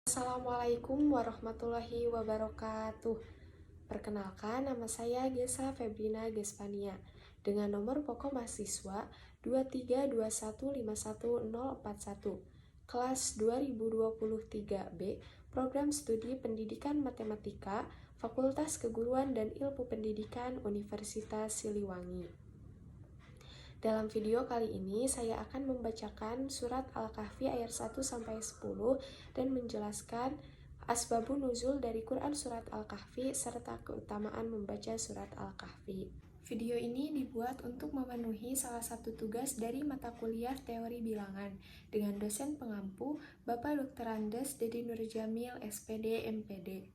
Assalamualaikum warahmatullahi wabarakatuh. Perkenalkan, nama saya Gesa Febrina Gespania dengan nomor pokok mahasiswa 232151041, kelas 2023B, Program Studi Pendidikan Matematika, Fakultas Keguruan dan Ilmu Pendidikan Universitas Siliwangi. Dalam video kali ini saya akan membacakan surat Al-Kahfi ayat 1-10 dan menjelaskan asbabun nuzul dari Quran surat Al-Kahfi serta keutamaan membaca surat Al-Kahfi. Video ini dibuat untuk memenuhi salah satu tugas dari mata kuliah teori bilangan dengan dosen pengampu Bapak Dr. Andes Dedi Nurjamil SPD MPD.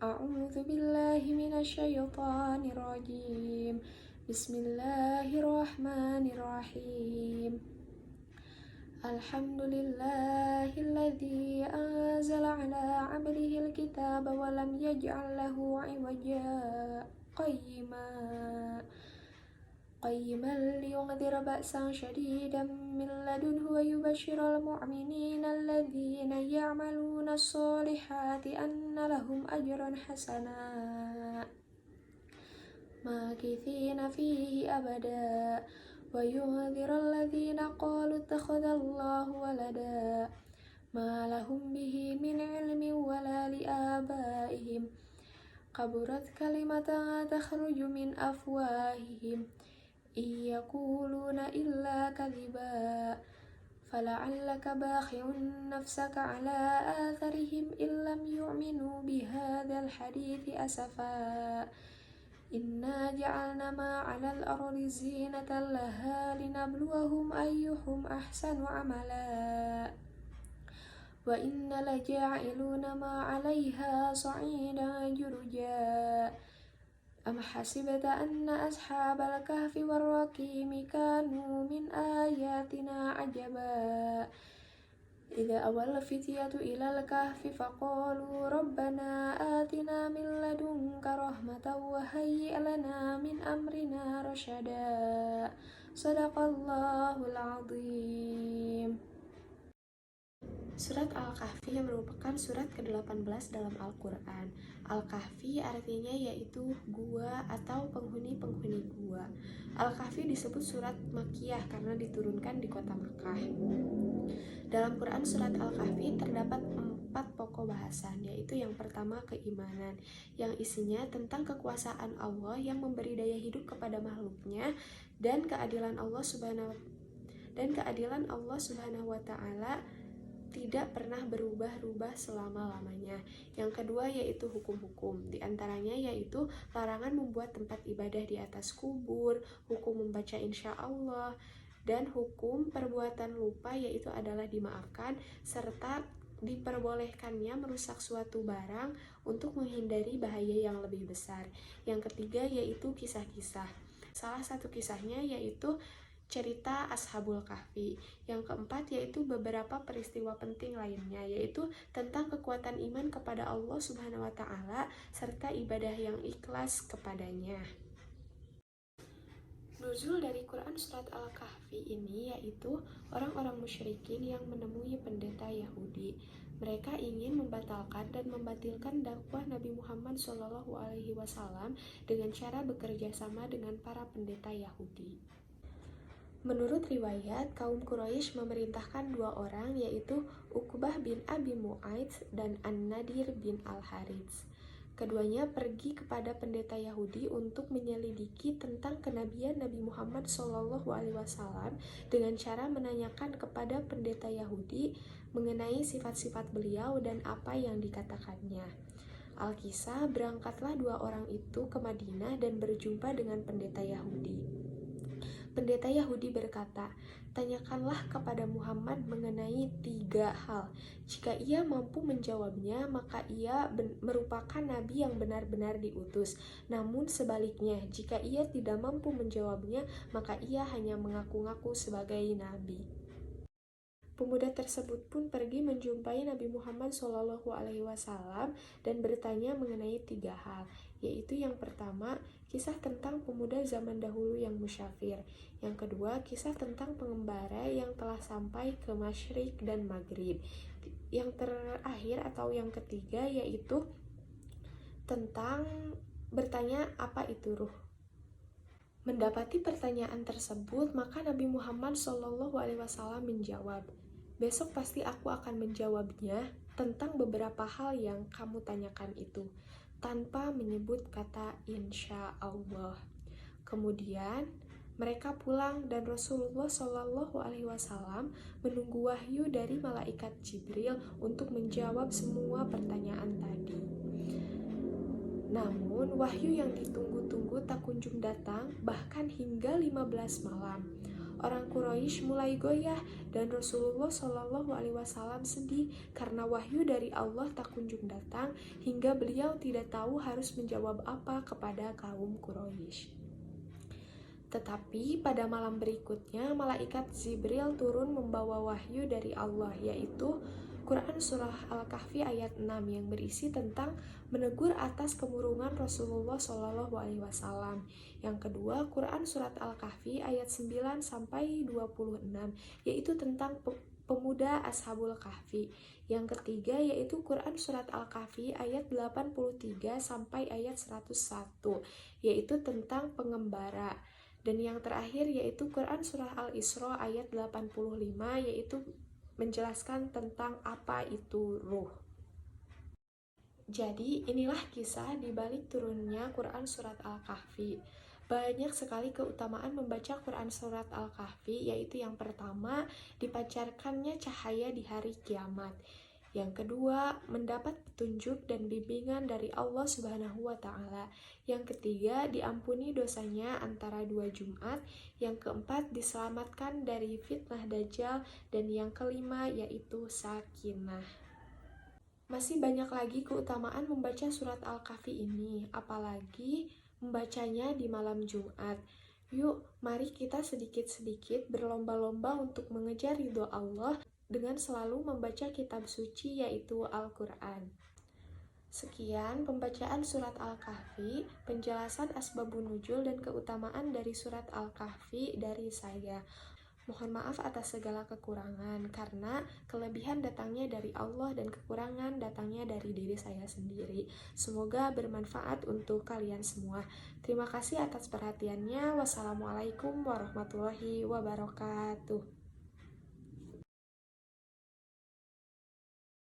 A'udzu billahi minasyaitonir rajim. Bismillahirrahmanirrahim. Alhamdulillahilladzi anzala ala 'abdihil kitaba wa lam yaj'al lahu 'iwaja qayyiman liyunzira ba'san shadidan min ladunhu wa yubashshiral mu'minina alladzina ya'maluna as-solihati anna lahum ajran hasana makithina fihi abada wa yunzira alladzina qalu ittakhadallahu walada ma lahum bihi min ilmin wala li abaihim kaburat kalimatan takhruju min afwahihim yaquluna illa kadhiba fala'allaka bakhi'un nafsaka ala atharihim illam yu'minu bihadzal hadithi asafa inna ja'alna ma 'alal ardi zinatan laha linabluwahum ayyuhum ahsanu amala wa inna laja'iluna ma 'alaiha sa'idan jurja am hasibta anna ashabal kahfi warraqimi kanu min ayatina ajaba idza awal fityatu ilal kahfi faqalu rabbana atina min ladunka rahmatan wa hayyi' lana min amrina rasyada. Shadaqallahul azim. Surat Al-Kahfi merupakan surat ke-18 dalam Al-Quran. Al-Kahfi artinya yaitu gua atau penghuni-penghuni gua. Al-Kahfi disebut surat Makkiyah karena diturunkan di kota Makkah. Dalam Quran surat Al-Kahfi terdapat 4 pokok bahasan, yaitu yang pertama keimanan, yang isinya tentang kekuasaan Allah yang memberi daya hidup kepada makhluknya dan keadilan Allah Subhanahu wa Ta'ala tidak pernah berubah-ubah selama-lamanya. Yang kedua yaitu hukum-hukum, di antaranya yaitu larangan membuat tempat ibadah di atas kubur, hukum membaca insya Allah, dan hukum perbuatan lupa yaitu adalah dimaafkan, serta diperbolehkannya merusak suatu barang untuk menghindari bahaya yang lebih besar. Yang ketiga yaitu kisah-kisah. Salah satu kisahnya yaitu cerita Ashabul Kahfi. Yang keempat yaitu beberapa peristiwa penting lainnya, yaitu tentang kekuatan iman kepada Allah Subhanahu wa Ta'ala serta ibadah yang ikhlas kepadanya. Nuzul dari Quran surat Al-Kahfi ini yaitu orang-orang musyrikin yang menemui pendeta Yahudi. Mereka ingin membatalkan dan membatilkan dakwah Nabi Muhammad SAW dengan cara bekerja sama dengan para pendeta Yahudi. Menurut riwayat, kaum Quraisy memerintahkan 2 orang, yaitu Uqbah bin Abi Mu'ayth dan An-Nadir bin Al-Harits. Keduanya pergi kepada pendeta Yahudi untuk menyelidiki tentang kenabian Nabi Muhammad SAW dengan cara menanyakan kepada pendeta Yahudi mengenai sifat-sifat beliau dan apa yang dikatakannya. Alkisah, berangkatlah 2 orang itu ke Madinah dan berjumpa dengan pendeta Yahudi. Pendeta Yahudi berkata, tanyakanlah kepada Muhammad mengenai 3 hal. Jika ia mampu menjawabnya, maka ia merupakan nabi yang benar-benar diutus. Namun sebaliknya, jika ia tidak mampu menjawabnya, maka ia hanya mengaku-ngaku sebagai nabi. Pemuda tersebut pun pergi menjumpai Nabi Muhammad SAW dan bertanya mengenai 3 hal. yaitu yang pertama, kisah tentang pemuda zaman dahulu yang musyafir. Yang kedua, kisah tentang pengembara yang telah sampai ke Masyriq dan Maghrib. Yang terakhir atau yang ketiga yaitu tentang bertanya apa itu ruh. Mendapati pertanyaan tersebut, maka Nabi Muhammad SAW menjawab, "Besok pasti aku akan menjawabnya tentang beberapa hal yang kamu tanyakan itu, tanpa menyebut kata insya Allah." Kemudian mereka pulang dan Rasulullah SAW menunggu wahyu dari malaikat Jibril untuk menjawab semua pertanyaan tadi. Namun, wahyu yang ditunggu-tunggu tak kunjung datang, bahkan hingga 15 malam. Orang Quraisy mulai goyah dan Rasulullah SAW sedih karena wahyu dari Allah tak kunjung datang hingga beliau tidak tahu harus menjawab apa kepada kaum Quraisy. Tetapi pada malam berikutnya, malaikat Jibril turun membawa wahyu dari Allah, yaitu Quran Surah Al-Kahfi ayat 6 yang berisi tentang menegur atas kemurungan Rasulullah SAW. Yang kedua, Quran Surat Al-Kahfi ayat 9-26, yaitu tentang pemuda Ashabul Kahfi. Yang ketiga yaitu Quran Surat Al-Kahfi ayat 83 sampai ayat 101, yaitu tentang pengembara. Dan yang terakhir yaitu Quran Surah Al-Isra ayat 85, yaitu menjelaskan tentang apa itu ruh. Jadi inilah kisah di balik turunnya Quran Surat Al-Kahfi. Banyak sekali keutamaan membaca Quran Surat Al-Kahfi, yaitu yang pertama, dipancarkannya cahaya di hari kiamat. Yang kedua, mendapat petunjuk dan bimbingan dari Allah Subhanahu wa Ta'ala. Yang ketiga, diampuni dosanya antara 2 Jumat. Yang keempat, diselamatkan dari fitnah Dajjal. Dan yang kelima, yaitu sakinah. Masih banyak lagi keutamaan membaca surat Al-Kahfi ini, apalagi membacanya di malam Jumat. Yuk, mari kita sedikit-sedikit berlomba-lomba untuk mengejar ridho Allah dengan selalu membaca kitab suci yaitu Al-Quran. Sekian pembacaan surat Al-Kahfi, penjelasan asbabun nuzul dan keutamaan dari surat Al-Kahfi dari saya. Mohon maaf atas segala kekurangan, karena kelebihan datangnya dari Allah dan kekurangan datangnya dari diri saya sendiri. Semoga bermanfaat untuk kalian semua. Terima kasih atas perhatiannya. Wassalamualaikum warahmatullahi wabarakatuh.